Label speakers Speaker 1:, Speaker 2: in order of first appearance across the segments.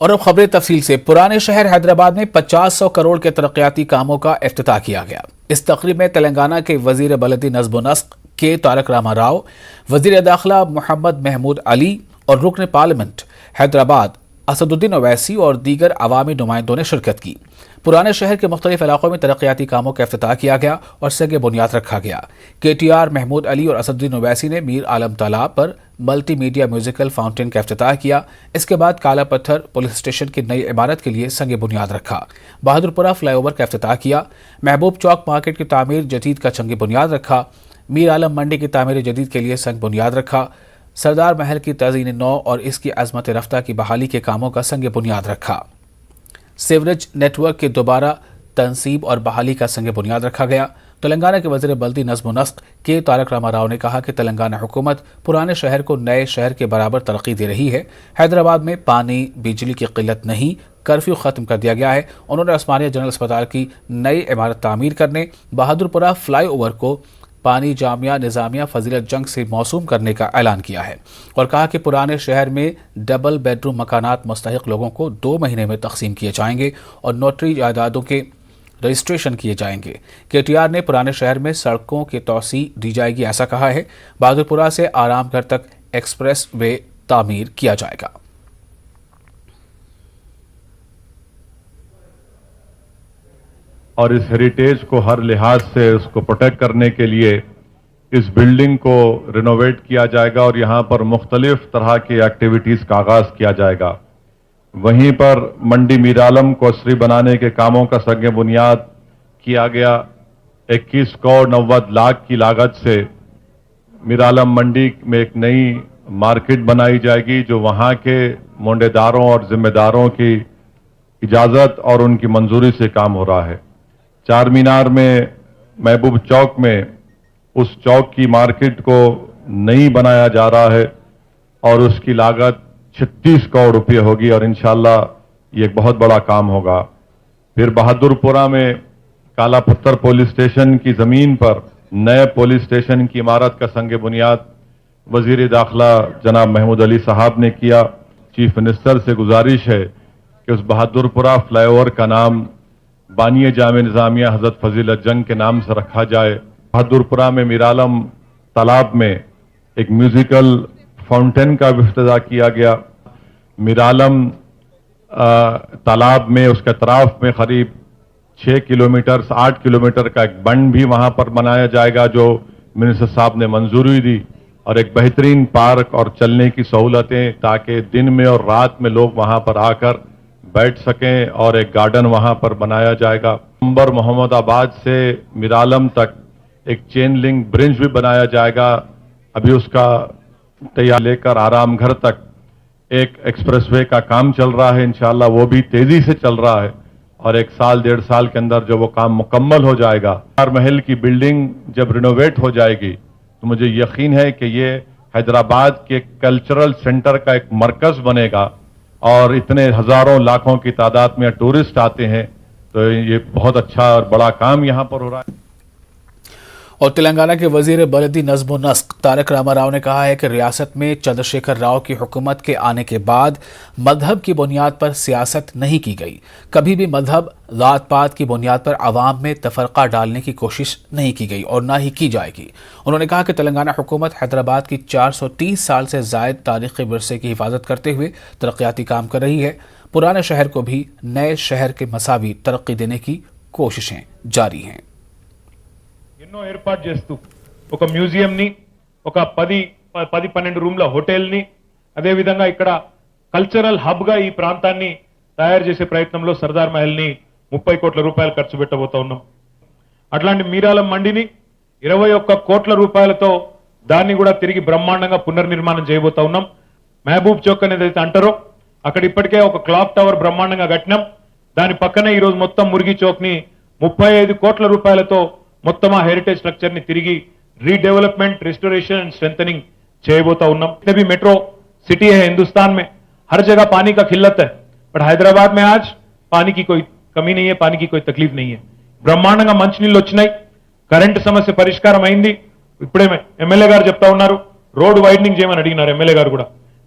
Speaker 1: और अब खबरें तफसील से। पुराने शहर हैदराबाद में 50-100 करोड़ के तरक्याती कामों का इफ्तिताह किया गया। इस तकरीब में तेलंगाना के वजीर बलदी नज़्म व नस्क के तारक रामा राव, वजीर दाखिला मोहम्मद महमूद अली और रुकन पार्लियामेंट हैदराबाद असदुद्दीन ओवैसी और दीगर अवामी नुमाइंदों ने शिरकत की। पुराने शहर के मुख्तलिफ इलाकों में तरक्याती कामों का इफ्तिताह किया गया और संग बुनियाद रखा गया। KTR, महमूद अली और असदुद्दीन ओवैसी ने मीर आलम तालाब पर मल्टी मीडिया म्यूजिकल फाउंटेन का इफ्तिताह किया। इसके बाद काला पत्थर पुलिस स्टेशन की नई इमारत के लिए संग बुनियाद रखा। बहादुरपुरा फ्लाईओवर का इफ्तिताह किया। महबूब चौक मार्केट की तामीर जदीद का संग बुनियाद रखा। मीर आलम मंडी की तामीर जदीद के लिए संग बुनियाद रखा। सरदार महल की तज़ीन नौ और इसकी अज़मत रफ्ता की बहाली के कामों का संग बुनियाद रखा। सीवरेज नेटवर्क की दोबारा तनसीब और बहाली का संग बुनियाद रखा गया। तेलंगाना के वज़ीर बल्दी नज़्म व नस्क के तारक रामा राव ने कहा कि तेलंगाना हुकूमत पुराने शहर को नए शहर के बराबर तरक्की दे रही है। हैदराबाद में पानी बिजली की किल्लत नहीं, कर्फ्यू ख़त्म कर दिया गया है। उन्होंने उस्मानिया जनरल अस्पताल की नई इमारत तामीर करने, बहादुरपुरा फ्लाई ओवर को पानी जामिया निज़ामिया फजीलत जंग से मौसूम करने का ऐलान किया है और कहा कि पुराने शहर में डबल बेडरूम मकानात मुस्तहिक लोगों को 2 महीने में तकसीम किए जाएंगे और नोटरी जायदादों के रजिस्ट्रेशन किए जाएंगे। KTR ने पुराने शहर में सड़कों की तौसी दी जाएगी ऐसा कहा है। बहादुरपुरा से आरामगढ़ तक एक्सप्रेस वे तामीर किया जाएगा।
Speaker 2: और इस हेरिटेज को हर लिहाज से उसको प्रोटेक्ट करने के लिए इस बिल्डिंग को रिनोवेट किया जाएगा और यहाँ पर मुख्तलिफ तरह की एक्टिविटीज़ का आगाज़ किया जाएगा। वहीं पर मंडी मीर आलम को असरी बनाने के कामों का संग बुनियाद किया गया। 21 करोड़ 90 लाख की लागत से मीर आलम मंडी में एक नई मार्केट बनाई जाएगी जो वहाँ के मोंडेदारों और जिम्मेदारों की इजाज़त और उनकी मंजूरी से काम हो रहा है। चार मीनार में महबूब चौक में उस चौक की मार्केट को नई बनाया जा रहा है और उसकी लागत 36 करोड़ रुपये होगी और इंशाल्लाह ये एक बहुत बड़ा काम होगा। फिर बहादुरपुरा में काला पत्थर पुलिस स्टेशन की ज़मीन पर नए पुलिस स्टेशन की इमारत का संग बुनियाद वजीर दाखिला जनाब महमूद अली साहब ने किया। चीफ मिनिस्टर से गुजारिश है कि उस बहादुरपुरा फ्लाईओवर का नाम बानिया जामे निज़ामिया हज़रत फजीलत जंग के नाम से रखा जाए। बहादुरपुरा में मीर आलम तालाब में एक म्यूजिकल फाउंटेन का भी इफ्तिताह किया गया। मीर आलम तालाब में उसके अतराफ में करीब 6 किलोमीटर 8 किलोमीटर का एक बंड भी वहां पर बनाया जाएगा जो मिनिस्टर साहब ने मंजूरी दी, और एक बेहतरीन पार्क और चलने की सहूलतें ताकि दिन में और रात में लोग वहां पर आकर बैठ सकें, और एक गार्डन वहां पर बनाया जाएगा। अंबर मोहम्मदाबाद से मीर आलम तक एक चेन लिंक ब्रिज भी बनाया जाएगा। अभी उसका तैयार लेकर आरामगढ़ तक एक एक्सप्रेसवे का काम चल रहा है। इंशाल्लाह वो भी तेजी से चल रहा है और 1 साल 1.5 साल के अंदर जब वो काम मुकम्मल हो जाएगा, सरदार महल की बिल्डिंग जब रिनोवेट हो जाएगी तो मुझे यकीन है कि ये हैदराबाद के कल्चरल सेंटर का एक मरकज बनेगा और इतने हजारों लाखों की तादाद में टूरिस्ट आते हैं, तो ये बहुत अच्छा और बड़ा काम यहाँ पर हो रहा है।
Speaker 1: और तेलंगाना के वजीर बलदी नज़्म व नस्क तारक रामा राव ने कहा है कि रियासत में चंद्रशेखर राव की हुकूमत के आने के बाद मजहब की बुनियाद पर सियासत नहीं की गई। कभी भी मजहब जात पात की बुनियाद पर आवाम में तफरका डालने की कोशिश नहीं की गई और ना ही की जाएगी। उन्होंने कहा कि तेलंगाना हुकूमत हैदराबाद की 430 साल से जायद तारीखी विरसे की हिफाजत करते हुए तरक्याती काम कर रही है। पुराने शहर को भी नए शहर के मसावी तरक्की देने की कोशिशें जारी हैं।
Speaker 3: ఎన్నో ఏర్పాటు చేస్తూ ఒక మ్యూజియం ని, ఒక 10-12 రూమ్ల హోటల్ ని, అదే విధంగా ఇక్కడ కల్చరల్ హబ్ గా ఈ ప్రాంతాన్ని తయారు చేసే ప్రయత్నంలో సర్దార్ మహల్ ని 30 కోట్ల రూపాయలు ఖర్చు పెట్టబోతా ఉన్నాం. అట్లాంటి మీరాలం మండిని 21 కోట్ల రూపాయలతో దాన్ని కూడా తిరిగి బ్రహ్మాండంగా పునర్నిర్మాణం చేయబోతా ఉన్నాం. మహబూబ్ చౌక్ అనేది అయితే అంటారో అక్కడ ఇప్పటికే ఒక క్లాక్ టవర్ బ్రహ్మాండంగా కట్టినాం. దాని పక్కనే ఈ రోజు మొత్తం మురిగి చౌక్ ని 35 కోట్ల రూపాయలతో మొత్తం ఆ हेरिटेज स्ट्रक्चर ని తిరిగి रीडेवलपमेंट रिस्टोरेशन एंड स्ट्रेंथनिंग చేయబోతా ఉన్నాం। भी मेट्रो सिटी है हिंदुस्तान में, हर जगह पानी का किल्लत है, बट हैदराबाद में आज पानी की कोई कमी नहीं है, पानी की कोई तकलीफ नहीं है। బ్రహ్మాండంగా మంచినీళ్ళు వచ్చినాయి, కరెంట్ సమస్య పరిష్కారం అయింది। ఇప్పుడే ఎమ్మెల్యే గారు చెప్తా ఉన్నారు రోడ్ వైడనింగ్ చేయమని అడిగినారు ఎమ్మెల్యే గారు కూడా,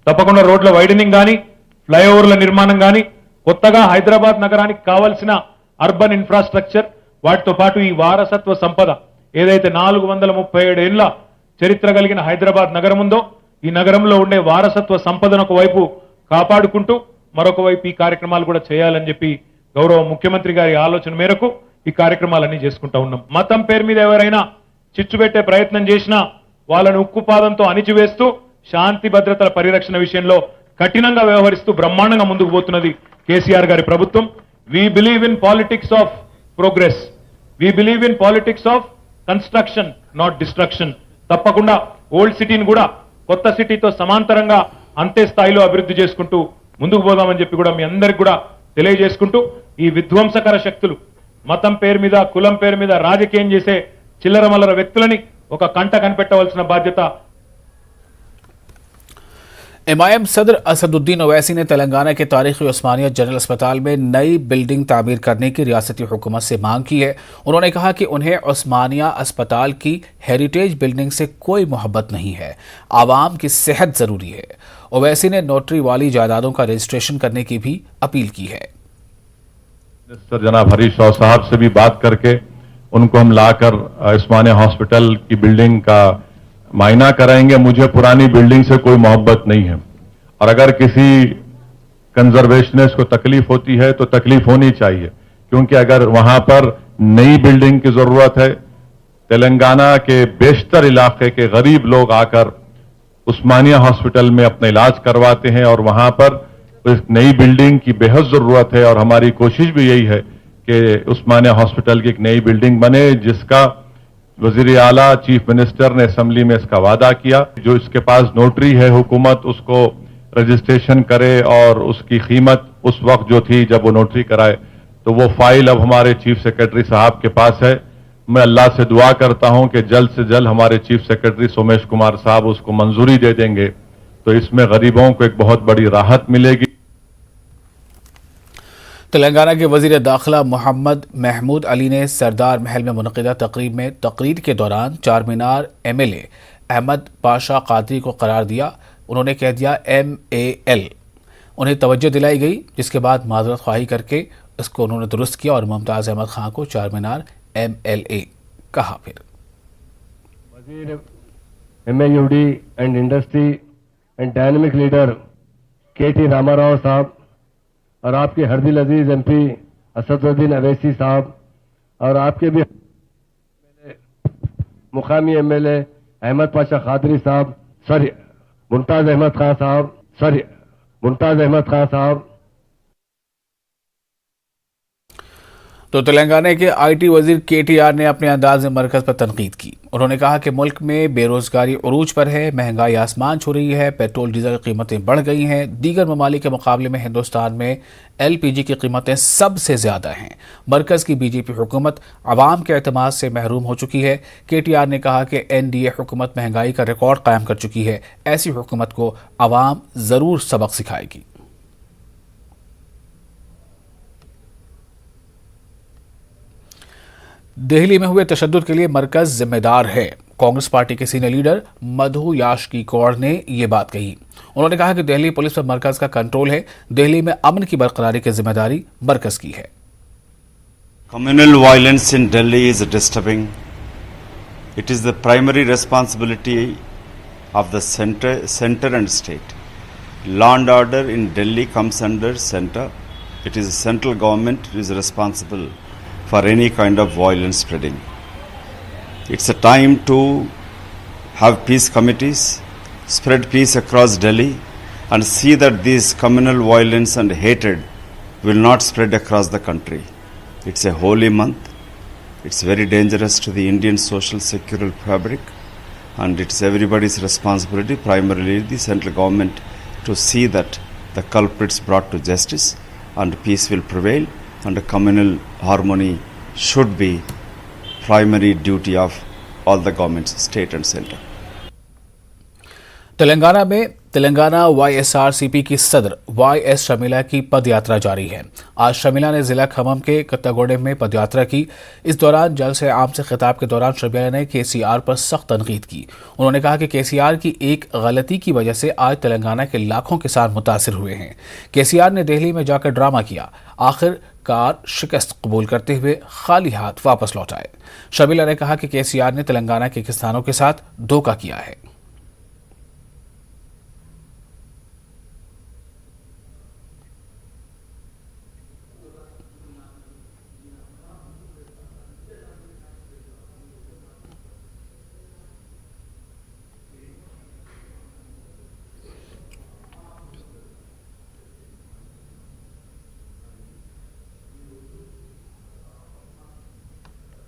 Speaker 3: తప్పకుండా రోడ్ల వైడనింగ్ గాని ఫ్లైఓవర్ల నిర్మాణం కానీ కొత్తగా హైదరాబాద్ నగరానికి కావాల్సిన అర్బన్ ఇన్ఫ్రాస్ట్రక్చర్ వాటితో పాటు ఈ వారసత్వ సంపద ఏదైతే 437 ఏళ్ల చరిత్ర కలిగిన హైదరాబాద్ నగరం ఉందో ఈ నగరంలో ఉండే వారసత్వ సంపదను ఒకవైపు కాపాడుకుంటూ మరొక వైపు ఈ కార్యక్రమాలు కూడా చేయాలని చెప్పి గౌరవ ముఖ్యమంత్రి గారి ఆలోచన మేరకు ఈ కార్యక్రమాలన్నీ చేసుకుంటా ఉన్నాం. మతం పేరు మీద ఎవరైనా చిచ్చు పెట్టే ప్రయత్నం చేసినా వాళ్ళను ఉక్కుపాదంతో అణిచివేస్తూ శాంతి భద్రతల పరిరక్షణ విషయంలో కఠినంగా వ్యవహరిస్తూ బ్రహ్మాండంగా ముందుకు పోతున్నది కేసీఆర్ గారి ప్రభుత్వం. We believe in politics of progress, we believe in politics of construction not destruction. తప్పకుండా ఓల్డ్ సిటీని కూడా కొత్త సిటీతో సమాంతరంగా అంతే స్థాయిలో అభివృద్ధి చేసుకుంటూ ముందుకు పోదామని చెప్పి కూడా మీ అందరికి కూడా తెలియజేసుకుంటూ ఈ విధ్వంసకర శక్తులు మతం పేరు మీద కులం పేరు మీద రాజకీయం చేసే చిల్లర మల్లర వ్యక్తులని ఒక కంట కనిపెట్టవలసిన బాధ్యత.
Speaker 1: एमआईएम सदर असदुद्दीन ओवैसी ने तेलंगाना के तारीखी उस्मानिया जनरल अस्पताल में नई बिल्डिंग तामीर करने की रियासती हुकूमत से मांग की है. उन्होंने कहा कि उन्हें उस्मानिया अस्पताल की हेरिटेज बिल्डिंग से कोई मोहब्बत नहीं है, आवाम की सेहत जरूरी है. ओवैसी ने नोटरी वाली जायदादों का रजिस्ट्रेशन करने की भी अपील की है.
Speaker 2: मिनिस्टर जनाब हरीश राव साहब से भी बात करके उनको हम लाकर उस्मानिया हॉस्पिटल की बिल्डिंग का मायना कराएंगे. मुझे पुरानी बिल्डिंग से कोई मोहब्बत नहीं है और अगर किसी कंजर्वेशनिस्ट को तकलीफ होती है तो तकलीफ होनी चाहिए, क्योंकि अगर वहां पर नई बिल्डिंग की जरूरत है. तेलंगाना के बेशतर इलाके के गरीब लोग आकर उस्मानिया हॉस्पिटल में अपना इलाज करवाते हैं और वहां पर इस नई बिल्डिंग की बेहद जरूरत है और हमारी कोशिश भी यही है कि उस्मानिया हॉस्पिटल की एक नई बिल्डिंग बने, जिसका वजीर आला चीफ मिनिस्टर ने असेंबली में इसका वादा किया. जो इसके पास नोटरी है हुकूमत उसको रजिस्ट्रेशन करे और उसकी कीमत उस वक्त जो थी जब वो नोटरी कराए, तो वो फाइल अब हमारे चीफ सेक्रेटरी साहब के पास है. मैं अल्लाह से दुआ करता हूं कि जल्द से जल्द हमारे चीफ सेक्रेटरी सोमेश कुमार साहब उसको मंजूरी दे देंगे तो इसमें गरीबों को एक बहुत बड़ी राहत मिलेगी.
Speaker 1: तेलंगाना के वजीर दाखिला मोहम्मद महमूद अली ने सरदार महल में मुनक़िदा तकरीर के दौरान चार मीनार MLA अहमद पाशा कादरी को करार दिया. उन्होंने कह दिया MAL. उन्हें तवज्जो दिलाई गई, जिसके बाद माजरत ख्वाही करके इसको उन्होंने दुरुस्त किया और मुमताज़ अहमद खां को चार मीनार MLA कहा. फिर
Speaker 4: वजीर MAUD and industry and dynamic leader KT Rama Rao साहब और आपके हरदिल अजीज MP असदुद्दीन ओवैसी साहब और आपके भी मुकामी MLA अहमद पाशा कादरी साहब, मुमताज अहमद खां साहब.
Speaker 1: तो तेलंगाना के IT वजीर KTR ने अपने अंदाज में मरकज पर तनकीद की. उन्होंने कहा कि मुल्क में बेरोजगारी उरूज पर है, महंगाई आसमान छू रही है, पेट्रोल डीजल की कीमतें बढ़ गई हैं. दीगर ममालिक के मुकाबले में हिंदुस्तान में LPG की कीमतें सबसे ज़्यादा हैं. मरकज़ की BJP हुकूमत आवाम के एतमाद से महरूम हो चुकी है. KTR ने कहा कि NDA हुकूमत महंगाई का रिकॉर्ड कायम कर चुकी है. ऐसी हुकूमत को आवाम ज़रूर सबक सिखाएगी. दिल्ली में हुए तशद्दुद के लिए मरकज जिम्मेदार है. कांग्रेस पार्टी के सीनियर लीडर मधु याशकी कौर ने ये बात कही. उन्होंने कहा कि दिल्ली पुलिस पर मरकज का कंट्रोल है. दिल्ली में अमन की बरकरारी की जिम्मेदारी मरकज की है.
Speaker 5: Communal violence in Delhi is disturbing. It is the primary responsibility of the center and state. Law and order in Delhi comes under center. It is the central government who is responsible for any kind of violence spreading. It's a time to have peace committees, spread peace across Delhi and see that this communal violence and hatred will not spread across the country. It's a holy month. It's very dangerous to the Indian social security fabric and it's everybody's responsibility, primarily the central government, to see that the culprits brought to justice and peace will prevail and communal harmony should be primary duty of all the governments, state and center.
Speaker 1: Telangana में Telangana YSRCP کی صدر YS شمیلہ کی پد یاترا جاری ہے۔ آج شمیلہ نے ضلع کھمم کے کتاگوڑے میں پد یاترا کی۔ اس دوران جلسہ عام سے خطاب کے دوران شمیلہ نے KCR پر سخت تنقید کی۔ انہوں نے کہا کہ KCR کی ایک غلطی کی وجہ سے آج تلنگانہ کے لاکھوں کسان متاثر ہوئے ہیں۔ KCR نے دہلی میں جا کر ڈرامہ کیا، آخر کار شکست قبول کرتے ہوئے خالی ہاتھ واپس لوٹ آئے۔ شمیلہ نے کہا کہ KCR نے تلنگانہ کے کسانوں کے ساتھ دھوکہ کیا ہے۔